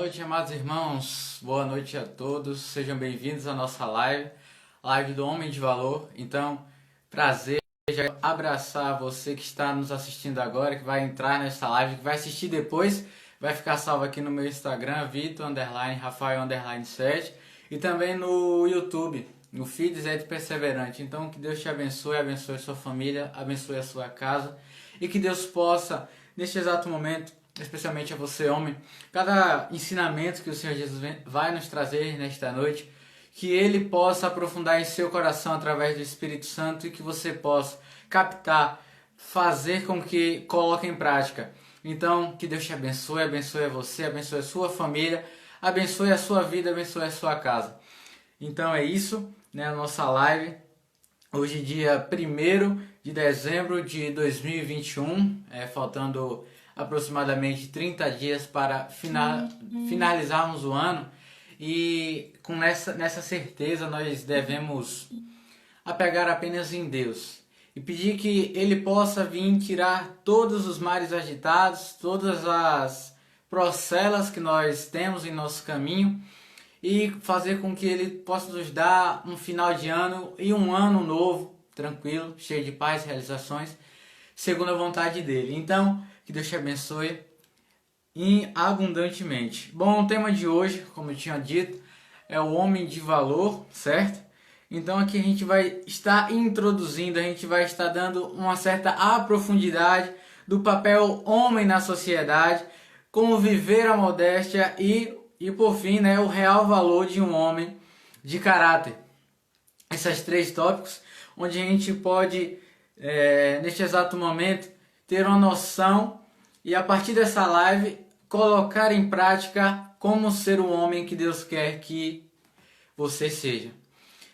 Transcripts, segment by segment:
Boa noite, amados irmãos. Boa noite a todos. Sejam bem-vindos à nossa live do Homem de Valor. Então, prazer abraçar você que está nos assistindo agora, que vai entrar nessa live, que vai assistir depois, vai ficar salvo aqui no meu Instagram, Vitor_Rafael_7 e também no YouTube, no Feeds é de Perseverante. Então, que Deus te abençoe, abençoe a sua família, abençoe a sua casa e que Deus possa, neste exato momento, especialmente a você, homem, cada ensinamento que o Senhor Jesus vai nos trazer nesta noite, que Ele possa aprofundar em seu coração através do Espírito Santo e que você possa captar, fazer com que coloque em prática. Então, que Deus te abençoe, abençoe a você, abençoe a sua família, abençoe a sua vida, abençoe a sua casa. Então é isso, né, a nossa live. Hoje, dia 1º de dezembro de 2021, faltando aproximadamente 30 dias para finalizarmos o ano, e com nessa certeza nós devemos apegar apenas em Deus e pedir que Ele possa vir tirar todos os mares agitados, todas as procelas que nós temos em nosso caminho e fazer com que Ele possa nos dar um final de ano e um ano novo, tranquilo, cheio de paz e realizações, segundo a vontade dEle. Então, que Deus te abençoe abundantemente. Bom, o tema de hoje, como eu tinha dito, é o homem de valor, certo? Então aqui a gente vai estar introduzindo, a gente vai estar dando uma certa profundidade do papel homem na sociedade, como viver a modéstia e por fim, né, o real valor de um homem de caráter. Esses 3 tópicos, onde a gente pode, neste exato momento, ter uma noção e a partir dessa live colocar em prática como ser o homem que Deus quer que você seja.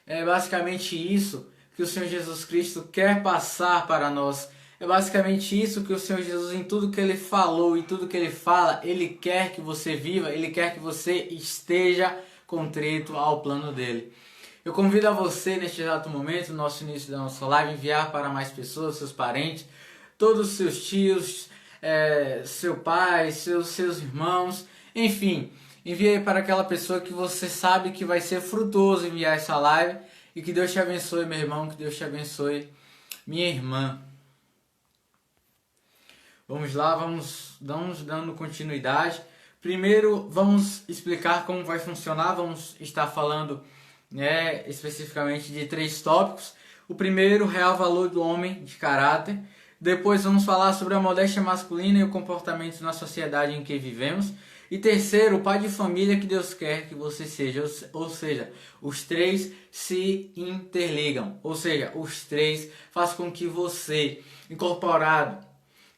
É basicamente isso que o Senhor Jesus Cristo quer passar para nós. É basicamente isso que o Senhor Jesus, em tudo que Ele falou e tudo que Ele fala, Ele quer que você viva, Ele quer que você esteja contrito ao plano dEle. Eu convido a você, neste exato momento, no nosso início da nossa live, enviar para mais pessoas, seus parentes, todos os seus tios, seu pai, seus irmãos, enfim, envie para aquela pessoa que você sabe que vai ser frutuoso enviar essa live e que Deus te abençoe, meu irmão, que Deus te abençoe, minha irmã. Vamos lá, vamos dando continuidade. Primeiro, vamos explicar como vai funcionar, vamos estar falando especificamente de 3 tópicos. O primeiro, o real valor do homem de caráter. Depois vamos falar sobre a modéstia masculina e o comportamento na sociedade em que vivemos. E terceiro, o pai de família que Deus quer que você seja. Ou seja, os 3 se interligam. Ou seja, os 3 fazem com que você, incorporado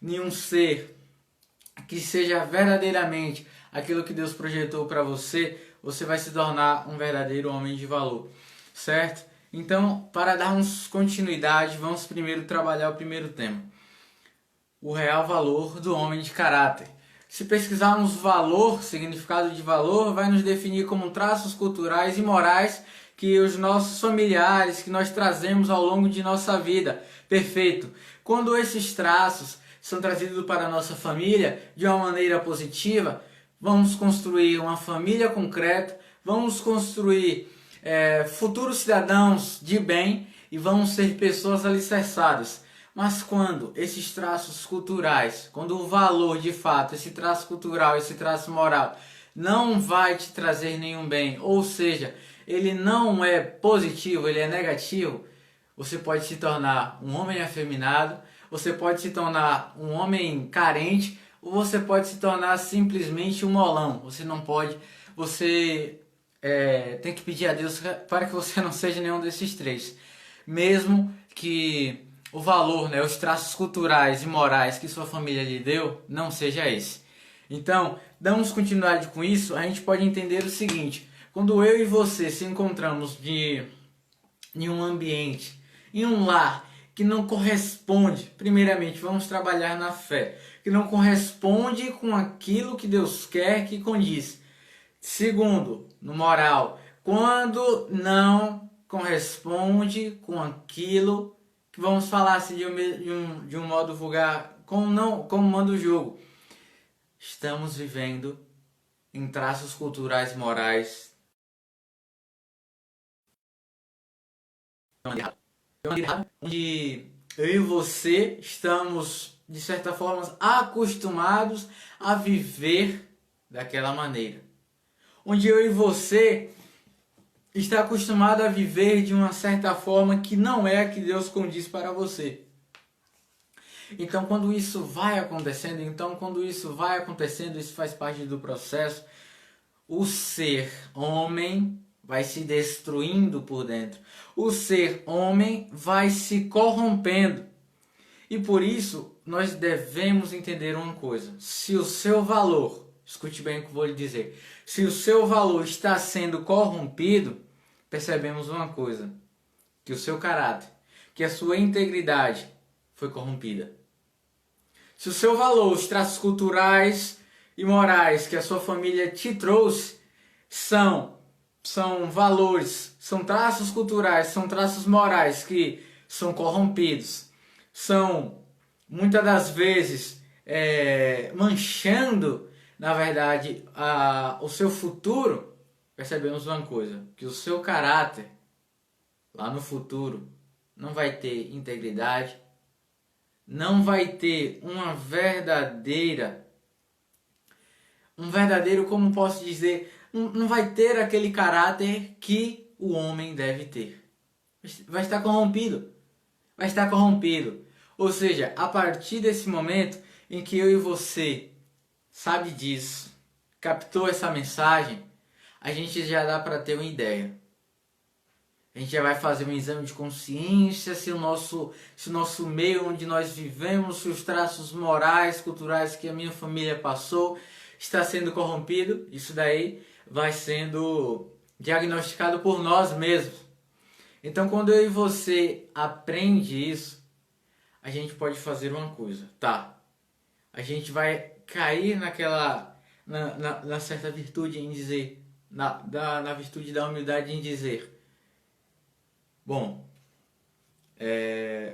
em um ser que seja verdadeiramente aquilo que Deus projetou para você, você vai se tornar um verdadeiro homem de valor. Certo? Então, para darmos continuidade, vamos primeiro trabalhar o primeiro tema. O real valor do homem de caráter. Se pesquisarmos valor, significado de valor, vai nos definir como traços culturais e morais que os nossos familiares, que nós trazemos ao longo de nossa vida. Perfeito. Quando esses traços são trazidos para a nossa família de uma maneira positiva, vamos construir uma família concreta, vamos construir futuros cidadãos de bem e vamos ser pessoas alicerçadas. Mas quando esses traços culturais, quando o valor de fato, esse traço cultural, esse traço moral, não vai te trazer nenhum bem, ou seja, ele não é positivo, ele é negativo, você pode se tornar um homem afeminado, você pode se tornar um homem carente, ou você pode se tornar simplesmente um molão. Você não pode, você tem que pedir a Deus para que você não seja nenhum desses 3. Mesmo que o valor, os traços culturais e morais que sua família lhe deu, não seja esse. Então, damos continuidade com isso, a gente pode entender o seguinte: quando eu e você se encontramos em um ambiente, em um lar que não corresponde, primeiramente, vamos trabalhar na fé, que não corresponde com aquilo que Deus quer que condiz. Segundo, no moral, quando não corresponde com aquilo que vamos falar assim de um modo vulgar, como manda o jogo, estamos vivendo em traços culturais e morais. Onde eu e você estamos, de certa forma, acostumados a viver daquela maneira. Onde eu e você está acostumado a viver de uma certa forma que não é a que Deus condiz para você. Então, quando isso vai acontecendo, isso faz parte do processo. O ser homem vai se destruindo por dentro. O ser homem vai se corrompendo. E por isso, nós devemos entender uma coisa. Se o seu valor, escute bem o que eu vou lhe dizer. Se o seu valor está sendo corrompido, percebemos uma coisa. Que o seu caráter, que a sua integridade foi corrompida. Se o seu valor, os traços culturais e morais que a sua família te trouxe são valores, são traços culturais, são traços morais que são corrompidos, são muitas das vezes manchando, na verdade, o seu futuro, percebemos uma coisa, que o seu caráter lá no futuro não vai ter integridade, não vai ter um verdadeiro, como posso dizer, não vai ter aquele caráter que o homem deve ter. Vai estar corrompido. Ou seja, a partir desse momento em que eu e você sabe disso, captou essa mensagem, a gente já dá para ter uma ideia. A gente já vai fazer um exame de consciência se o nosso meio onde nós vivemos, se os traços morais, culturais que a minha família passou, está sendo corrompido. Isso daí vai sendo diagnosticado por nós mesmos. Então, quando eu e você aprende isso, a gente pode fazer uma coisa, tá? A gente vai cair na certa virtude em dizer, na virtude da humildade em dizer, bom,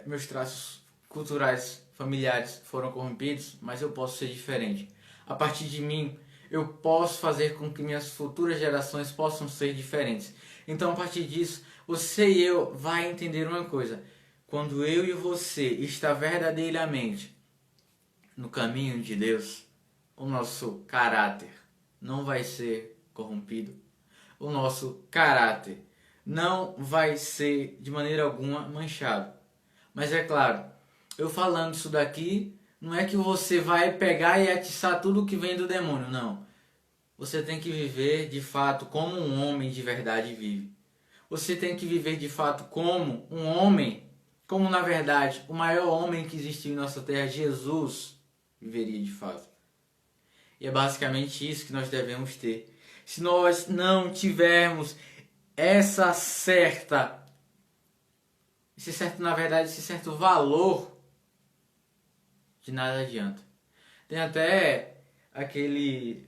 meus traços culturais, familiares foram corrompidos, mas eu posso ser diferente. A partir de mim, eu posso fazer com que minhas futuras gerações possam ser diferentes. Então, a partir disso, você e eu vai entender uma coisa. Quando eu e você está verdadeiramente no caminho de Deus, o nosso caráter não vai ser corrompido. O nosso caráter não vai ser de maneira alguma manchado. Mas é claro, eu falando isso daqui, não é que você vai pegar e atiçar tudo que vem do demônio, não. Você tem que viver de fato como um homem de verdade vive. Você tem que viver de fato como um homem, como na verdade o maior homem que existiu em nossa terra, Jesus, viveria de fato. E é basicamente isso que nós devemos ter. Se nós não tivermos esse certo valor, de nada adianta. Tem até aquele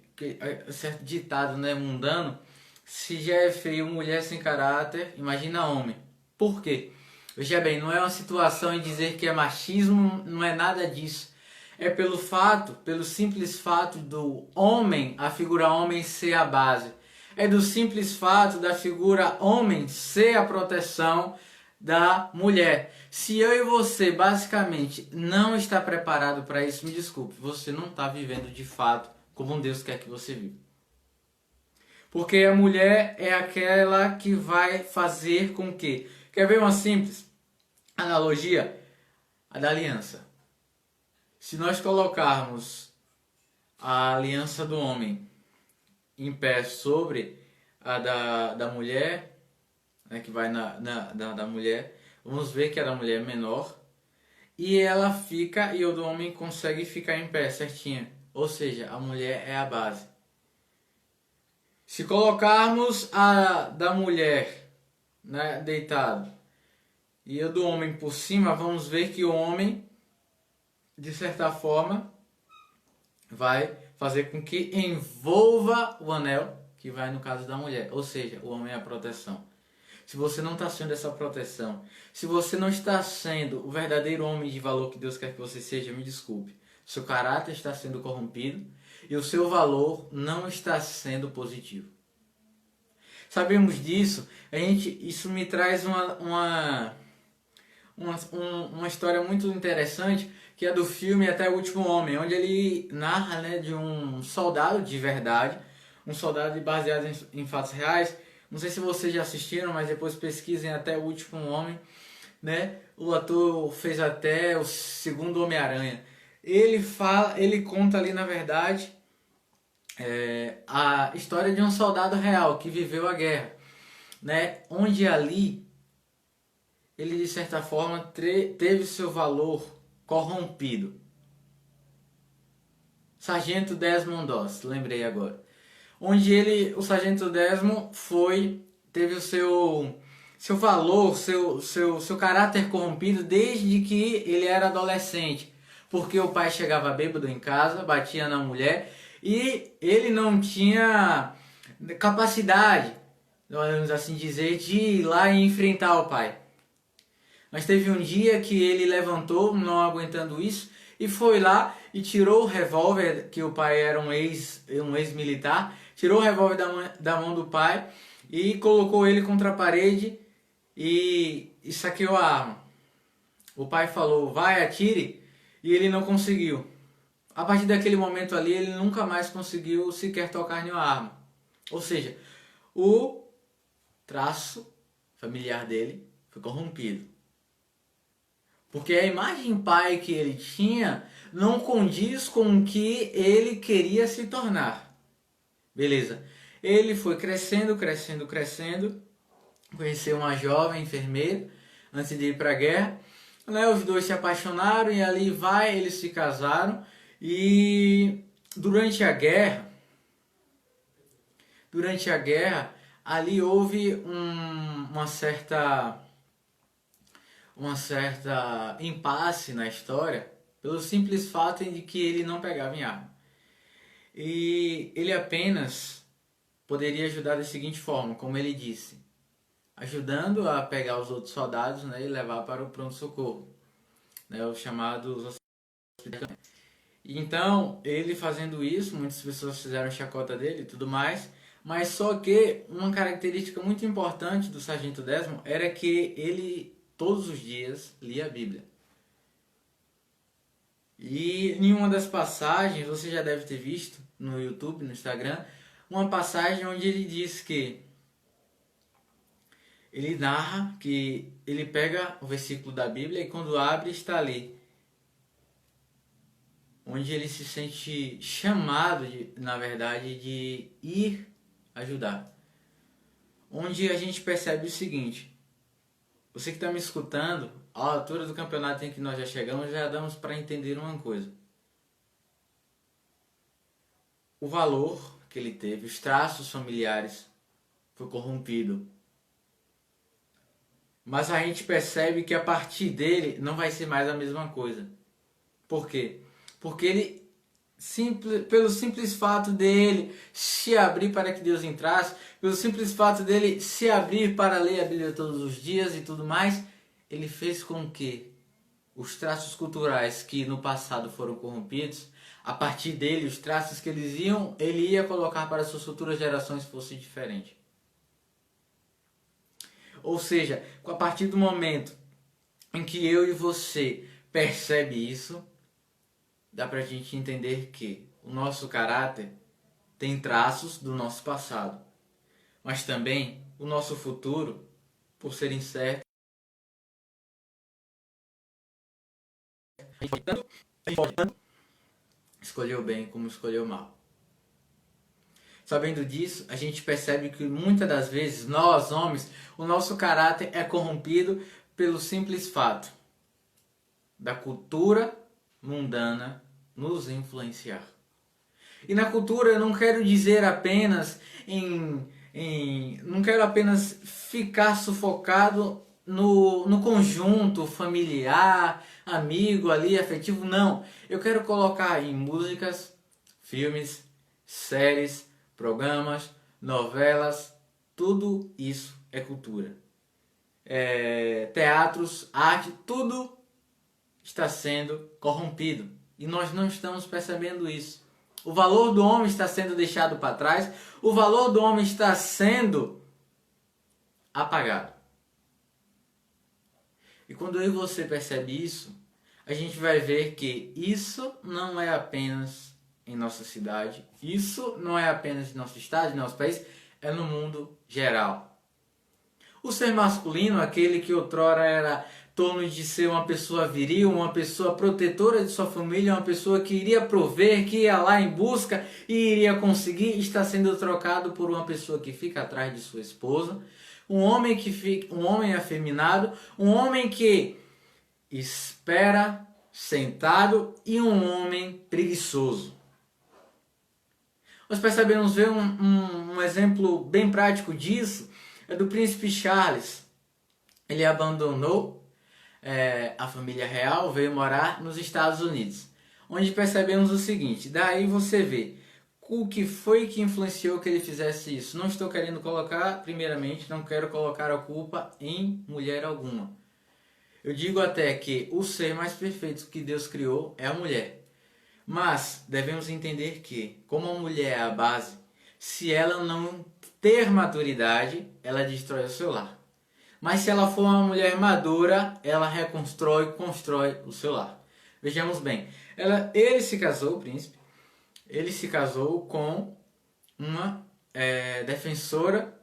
certo ditado, né, mundano: se já é feio mulher sem caráter, imagina homem. Por quê? Veja bem, não é uma situação em dizer que é machismo, não é nada disso. É pelo simples fato do homem, a figura homem ser a base. É do simples fato da figura homem ser a proteção da mulher. Se eu e você basicamente não está preparado para isso, me desculpe, você não está vivendo de fato como Deus quer que você viva. Porque a mulher é aquela que vai fazer com que... Quer ver uma simples analogia? A da aliança. Se nós colocarmos a aliança do homem em pé sobre a da mulher, né, que vai da mulher, vamos ver que a da mulher é menor, e ela fica, e o do homem consegue ficar em pé certinho. Ou seja, a mulher é a base. Se colocarmos a da mulher, né, deitado, e a do homem por cima, vamos ver que o homem, de certa forma, vai fazer com que envolva o anel, que vai no caso da mulher. Ou seja, o homem é a proteção. Se você não está sendo essa proteção, se você não está sendo o verdadeiro homem de valor que Deus quer que você seja, me desculpe. Seu caráter está sendo corrompido e o seu valor não está sendo positivo. Sabemos disso, isso me traz uma história muito interessante, que é do filme Até o Último Homem, onde ele narra, né, de um soldado de verdade, um soldado baseado em fatos reais. Não sei se vocês já assistiram, mas depois pesquisem Até o Último Homem, né? O ator fez até o segundo Homem-Aranha. Ele conta ali, na verdade, a história de um soldado real que viveu a guerra, né? Onde ali ele, de certa forma, teve seu valor corrompido. Sargento Desmond Doss, lembrei agora. Onde o Sargento Desmond teve o seu valor, seu caráter corrompido desde que ele era adolescente. Porque o pai chegava bêbado em casa, batia na mulher e ele não tinha capacidade, vamos assim dizer, de ir lá e enfrentar o pai. Mas teve um dia que ele levantou, não aguentando isso, e foi lá e tirou o revólver, que o pai era um ex-militar, tirou o revólver da mão do pai e colocou ele contra a parede e saqueou a arma. O pai falou, vai, atire, e ele não conseguiu. A partir daquele momento ali, ele nunca mais conseguiu sequer tocar nenhuma arma. Ou seja, o traço familiar dele foi corrompido. Porque a imagem pai que ele tinha não condiz com o que ele queria se tornar. Beleza. Ele foi crescendo, conheceu uma jovem enfermeira antes de ir para a guerra. Né, os dois se apaixonaram e ali eles se casaram. E durante a guerra, ali houve uma certa impasse na história, pelo simples fato de que ele não pegava em arma. E ele apenas poderia ajudar da seguinte forma, como ele disse, ajudando a pegar os outros soldados, né, e levar para o pronto-socorro, né, os chamados hospitais. Então, ele fazendo isso, muitas pessoas fizeram chacota dele e tudo mais, mas só que uma característica muito importante do Sargento Desmond era que ele todos os dias lia a Bíblia. E em uma das passagens, você já deve ter visto no YouTube, no Instagram, uma passagem onde ele diz que ele narra que ele pega o versículo da Bíblia e quando abre está ali, onde ele se sente chamado, na verdade, de ir ajudar. Onde a gente percebe o seguinte, você que está me escutando, a altura do campeonato em que nós já chegamos, já damos para entender uma coisa. O valor que ele teve, os traços familiares, foi corrompido. Mas a gente percebe que a partir dele não vai ser mais a mesma coisa. Por quê? Porque ele, pelo simples fato dele se abrir para que Deus entrasse, pelo simples fato dele se abrir para ler a Bíblia todos os dias e tudo mais, ele fez com que os traços culturais que no passado foram corrompidos, a partir dele, os traços que ele ia colocar para suas futuras gerações fossem diferentes. Ou seja, a partir do momento em que eu e você percebe isso, dá pra gente entender que o nosso caráter tem traços do nosso passado, mas também o nosso futuro, por ser incerto, escolheu bem como escolheu mal. Sabendo disso, a gente percebe que muitas das vezes nós, homens, o nosso caráter é corrompido pelo simples fato da cultura mundana nos influenciar. E na cultura eu não quero dizer apenas não quero apenas ficar sufocado no conjunto familiar, amigo ali, afetivo, não. Eu quero colocar em músicas, filmes, séries, programas, novelas, tudo isso é cultura. Teatros, arte, tudo está sendo corrompido. E nós não estamos percebendo isso. O valor do homem está sendo deixado para trás, o valor do homem está sendo apagado. E quando eu e você percebe isso, a gente vai ver que isso não é apenas em nossa cidade, isso não é apenas em nosso estado, em nosso país, é no mundo geral. O ser masculino, aquele que outrora era torno de ser uma pessoa viril, uma pessoa protetora de sua família, uma pessoa que iria prover, que ia lá em busca e iria conseguir, está sendo trocado por uma pessoa que fica atrás de sua esposa, um homem afeminado, um homem que espera sentado e um homem preguiçoso. Nós percebemos ver um exemplo bem prático disso, é do príncipe Charles. Ele abandonou a família real, veio morar nos Estados Unidos, onde percebemos o seguinte, daí você vê o que foi que influenciou que ele fizesse isso. Não estou querendo colocar, primeiramente, não quero colocar a culpa em mulher alguma. Eu digo até que o ser mais perfeito que Deus criou é a mulher. Mas devemos entender que, como a mulher é a base, se ela não ter maturidade, ela destrói o seu lar. Mas se ela for uma mulher madura, ela constrói o seu lar. Vejamos bem, ele se casou, o príncipe, ele se casou com uma defensora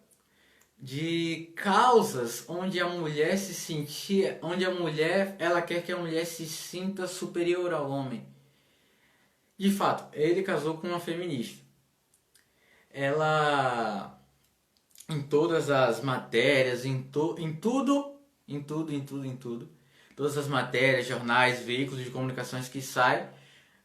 de causas onde a mulher se sentia, onde a mulher, ela quer que a mulher se sinta superior ao homem. De fato, ele casou com uma feminista. Ela, em todas as matérias, em tudo, todas as matérias, jornais, veículos de comunicações que saem,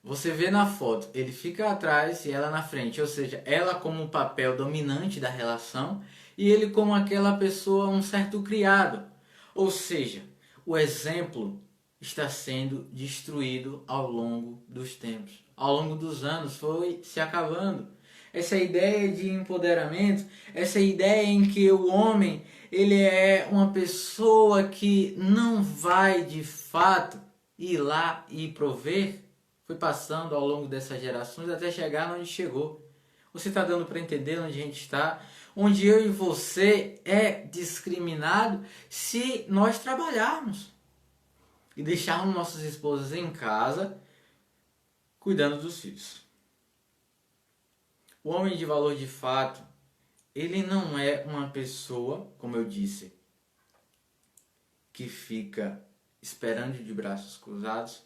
você vê na foto, ele fica atrás e ela na frente, ou seja, ela como o papel dominante da relação e ele como aquela pessoa, um certo criado. Ou seja, o exemplo está sendo destruído ao longo dos tempos. Ao longo dos anos foi se acabando. Essa ideia de empoderamento, essa ideia em que o homem ele é uma pessoa que não vai de fato ir lá e prover, foi passando ao longo dessas gerações até chegar onde chegou. Você está dando para entender onde a gente está? Onde eu e você é discriminado se nós trabalharmos e deixarmos nossas esposas em casa cuidando dos filhos. O homem de valor de fato, ele não é uma pessoa, como eu disse, que fica esperando de braços cruzados.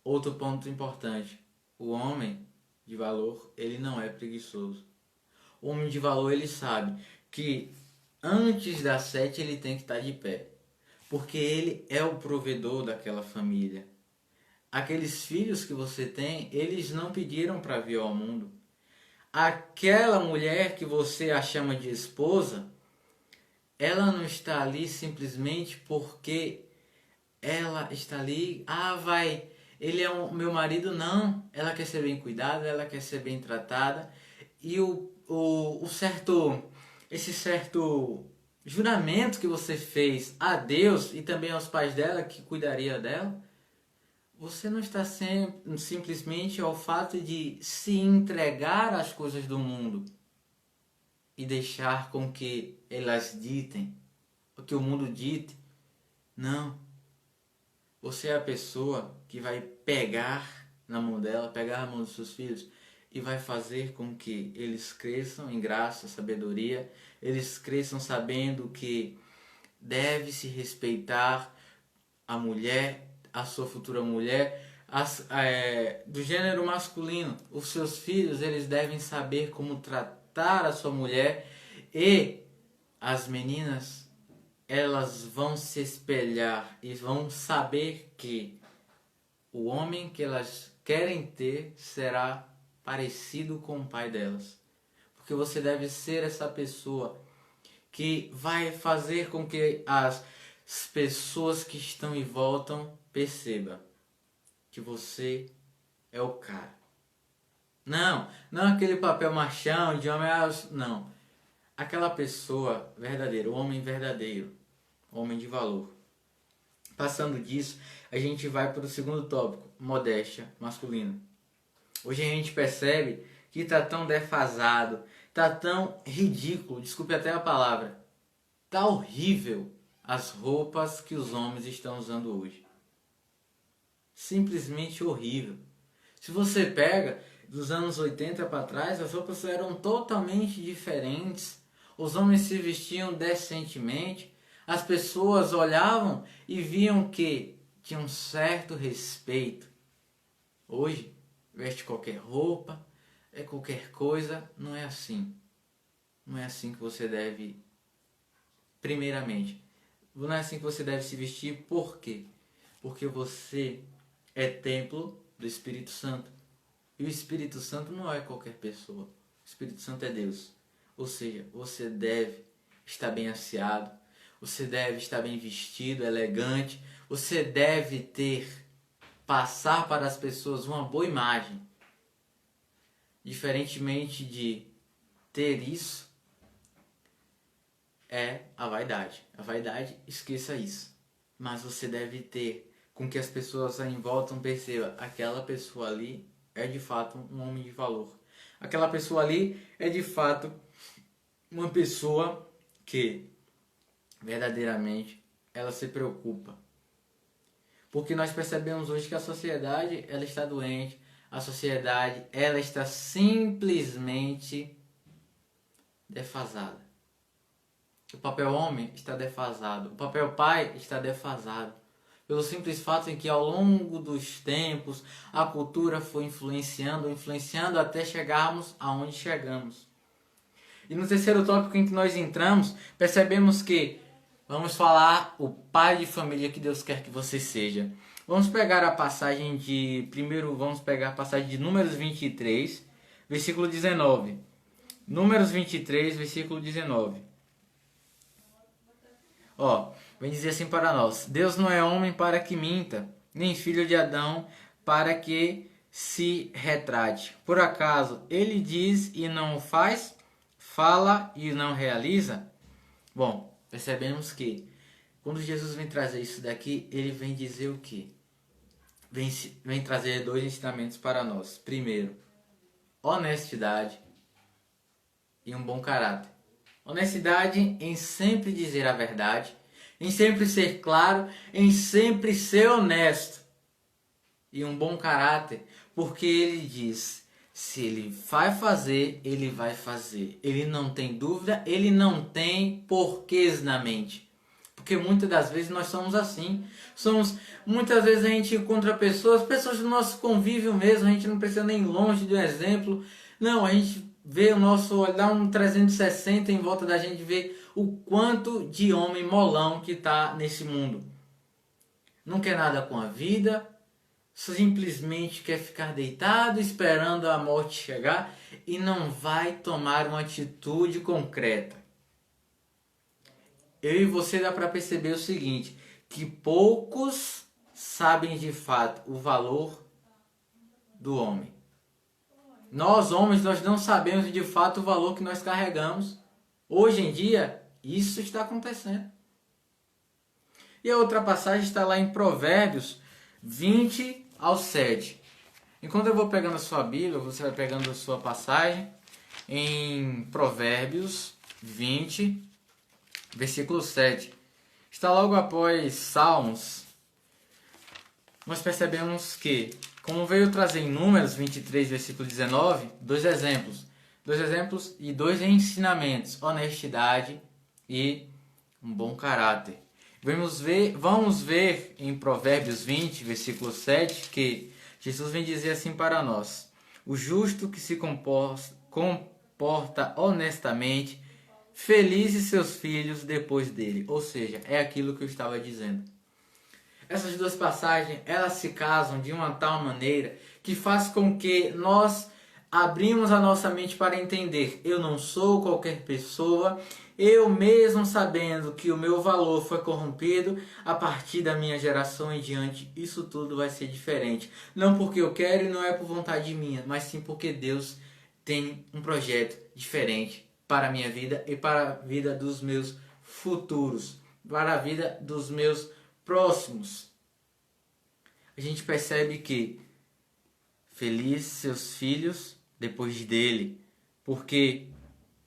Outro ponto importante, o homem de valor, ele não é preguiçoso. O homem de valor, ele sabe que antes das 7 ele tem que estar de pé, porque ele é o provedor daquela família. Aqueles filhos que você tem, eles não pediram para vir ao mundo. Aquela mulher que você a chama de esposa, ela não está ali simplesmente porque ela está ali, ele é o meu marido, não. Ela quer ser bem cuidada, ela quer ser bem tratada. E esse certo juramento que você fez a Deus e também aos pais dela, que cuidaria dela, você não está simplesmente ao fato de se entregar às coisas do mundo e deixar com que elas ditem, o que o mundo dite. Não. Você é a pessoa que vai pegar na mão dela, pegar a mão dos seus filhos e vai fazer com que eles cresçam em graça, sabedoria, eles cresçam sabendo que deve se respeitar a mulher, a sua futura mulher, do gênero masculino. Os seus filhos, eles devem saber como tratar a sua mulher, e as meninas, elas vão se espelhar e vão saber que o homem que elas querem ter será parecido com o pai delas. Porque você deve ser essa pessoa que vai fazer com que as pessoas que estão em volta percebam que você é o cara. Não aquele papel machão de homem, não. Aquela pessoa verdadeira, o homem verdadeiro, o homem de valor. Passando disso, a gente vai para o segundo tópico, modéstia masculina. Hoje a gente percebe que está tão defasado, está tão ridículo, desculpe até a palavra, está horrível as roupas que os homens estão usando hoje. Simplesmente horrível. Se você pega dos anos 80 para trás, as roupas eram totalmente diferentes. Os homens se vestiam decentemente. As pessoas olhavam e viam que tinha um certo respeito. Hoje, veste qualquer roupa, é qualquer coisa. Não é assim. Não é assim que você deve, primeiramente, não é assim que você deve se vestir. Por quê? Porque você é templo do Espírito Santo. E o Espírito Santo não é qualquer pessoa. O Espírito Santo é Deus. Ou seja, você deve estar bem asseado, você deve estar bem vestido, elegante, você deve passar para as pessoas uma boa imagem. Diferentemente de ter isso, é a vaidade. A vaidade, esqueça isso. Mas você deve ter com que as pessoas em volta percebam, aquela pessoa ali é de fato um homem de valor. Aquela pessoa ali é de fato uma pessoa que verdadeiramente ela se preocupa. Porque nós percebemos hoje que a sociedade ela está doente, a sociedade ela está simplesmente defasada. O papel homem está defasado, o papel pai está defasado. Pelo simples fato em que ao longo dos tempos a cultura foi influenciando até chegarmos aonde chegamos. E no terceiro tópico em que nós entramos, percebemos que vamos falar o pai de família que Deus quer que você seja. Vamos pegar a passagem vamos pegar a passagem de Números 23, versículo 19. Números 23, versículo 19. Vem dizer assim para nós: Deus não é homem para que minta, nem filho de Adão para que se retrate. Por acaso ele diz e não o faz? Fala e não realiza? Bom, percebemos que quando Jesus vem trazer isso daqui, ele vem dizer o quê? Vem trazer dois ensinamentos para nós. Primeiro, honestidade e um bom caráter. Honestidade em sempre dizer a verdade, em sempre ser claro, em sempre ser honesto. E um bom caráter, porque ele diz, se ele vai fazer, ele vai fazer. Ele não tem dúvida, ele não tem porquês na mente. Porque muitas das vezes nós somos assim. Muitas vezes a gente encontra pessoas do nosso convívio mesmo, a gente não precisa nem ir longe de um exemplo. Não, a gente vê o nosso olhar um 360 em volta da gente, vê o quanto de homem molão que está nesse mundo. Não quer nada com a vida, simplesmente quer ficar deitado esperando a morte chegar e não vai tomar uma atitude concreta. Eu e você dá para perceber o seguinte, que poucos sabem de fato o valor do homem. Nós homens, nós não sabemos de fato o valor que nós carregamos. Hoje em dia, isso está acontecendo. E a outra passagem está lá em Provérbios 20 ao 7. Enquanto eu vou pegando a sua Bíblia, você vai pegando a sua passagem em Provérbios 20, versículo 7. Está logo após Salmos. Nós percebemos que, como veio trazer em Números 23, versículo 19, dois exemplos e dois ensinamentos, honestidade e um bom caráter. Vamos ver em Provérbios 20, versículo 7, que Jesus vem dizer assim para nós: o justo que se comporta honestamente, felizes seus filhos depois dele. Ou seja, é aquilo que eu estava dizendo. Essas duas passagens, elas se casam de uma tal maneira que faz com que nós abrimos a nossa mente para entender. Eu não sou qualquer pessoa, eu mesmo sabendo que o meu valor foi corrompido a partir da minha geração em diante, isso tudo vai ser diferente. Não porque eu quero e não é por vontade minha, mas sim porque Deus tem um projeto diferente para a minha vida e para a vida dos meus futuros, para a vida dos meus próximos. A gente percebe que Feliz seus filhos depois dele, porque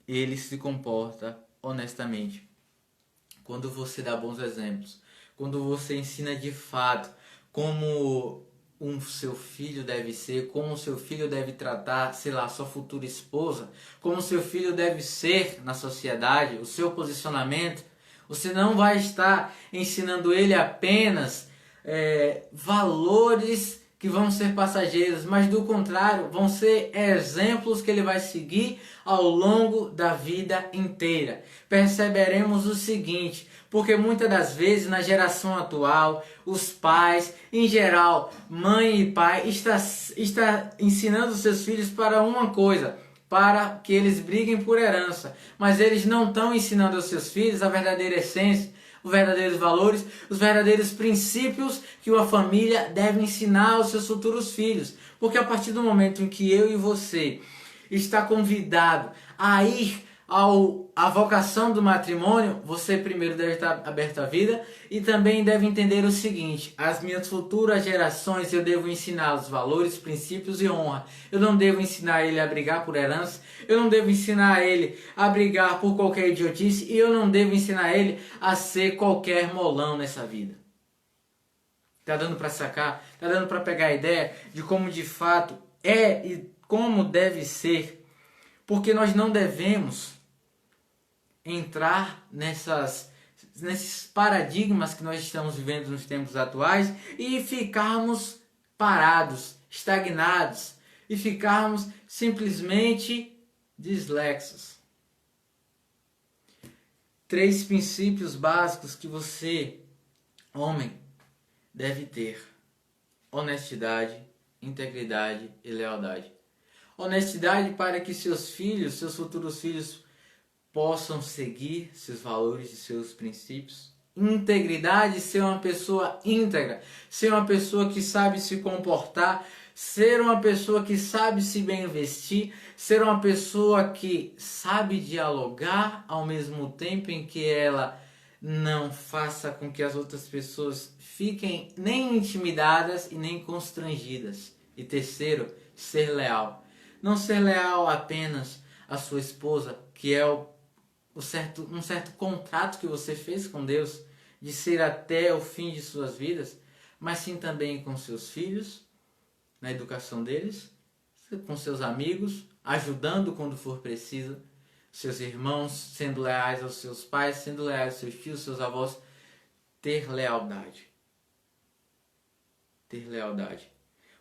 ele se comporta honestamente. Quando você dá bons exemplos, quando você ensina de fato como um seu filho deve ser, como o seu filho deve tratar, sei lá, sua futura esposa, como o seu filho deve ser na sociedade, o seu posicionamento, você não vai estar ensinando ele apenas valores que vão ser passageiros, mas do contrário, vão ser exemplos que ele vai seguir ao longo da vida inteira. Perceberemos o seguinte, porque muitas das vezes na geração atual, os pais, em geral, mãe e pai, está ensinando seus filhos para uma coisa, para que eles briguem por herança, mas eles não estão ensinando aos seus filhos a verdadeira essência, os verdadeiros valores, os verdadeiros princípios que uma família deve ensinar aos seus futuros filhos. Porque a partir do momento em que eu e você está convidado a ir à vocação do matrimônio, você primeiro deve estar aberto à vida e também deve entender o seguinte: as minhas futuras gerações eu devo ensinar os valores, princípios e honra. Eu não devo ensinar ele a brigar por herança, eu não devo ensinar ele a brigar por qualquer idiotice e eu não devo ensinar ele a ser qualquer molão nessa vida. Tá dando para sacar? Tá dando para pegar a ideia de como de fato é e como deve ser? Porque nós não devemos entrar nesses paradigmas que nós estamos vivendo nos tempos atuais e ficarmos parados, estagnados e ficarmos simplesmente dislexos. 3 princípios básicos que você, homem, deve ter: honestidade, integridade e lealdade. Honestidade para que seus filhos, seus futuros filhos, possam seguir seus valores e seus princípios. Integridade, ser uma pessoa íntegra, ser uma pessoa que sabe se comportar, ser uma pessoa que sabe se bem vestir, ser uma pessoa que sabe dialogar ao mesmo tempo em que ela não faça com que as outras pessoas fiquem nem intimidadas e nem constrangidas. E terceiro, ser leal. Não ser leal apenas à sua esposa, que é um certo contrato que você fez com Deus de ser até o fim de suas vidas, mas sim também com seus filhos, na educação deles, com seus amigos, ajudando quando for preciso, seus irmãos, sendo leais aos seus pais, sendo leais aos seus tios, seus avós. Ter lealdade. Ter lealdade.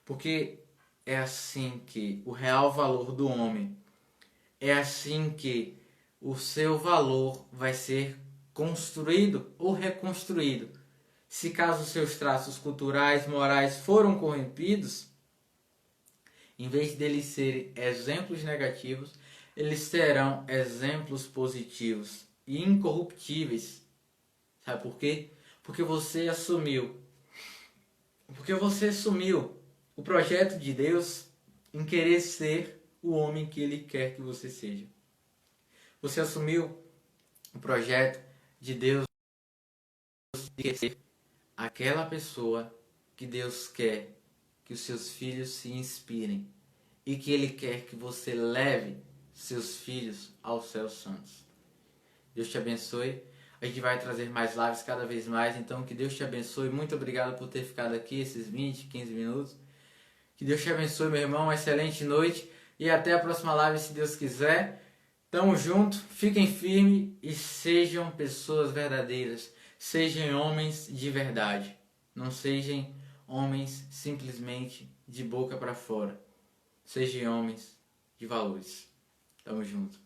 Porque é assim que o real valor do homem, é assim que o seu valor vai ser construído ou reconstruído. Se caso seus traços culturais, morais foram corrompidos, em vez deles serem exemplos negativos, eles serão exemplos positivos e incorruptíveis. Sabe por quê? Porque você assumiu o projeto de Deus em querer ser o homem que Ele quer que você seja. Você assumiu o projeto de Deus de ser aquela pessoa que Deus quer que os seus filhos se inspirem e que Ele quer que você leve seus filhos aos céus santos. Deus te abençoe. A gente vai trazer mais lives cada vez mais, então que Deus te abençoe. Muito obrigado por ter ficado aqui esses 20, 15 minutos. Que Deus te abençoe, meu irmão. Uma excelente noite e até a próxima live, se Deus quiser. Tamo junto, fiquem firmes e sejam pessoas verdadeiras. Sejam homens de verdade. Não sejam homens simplesmente de boca para fora. Sejam homens de valores. Tamo junto.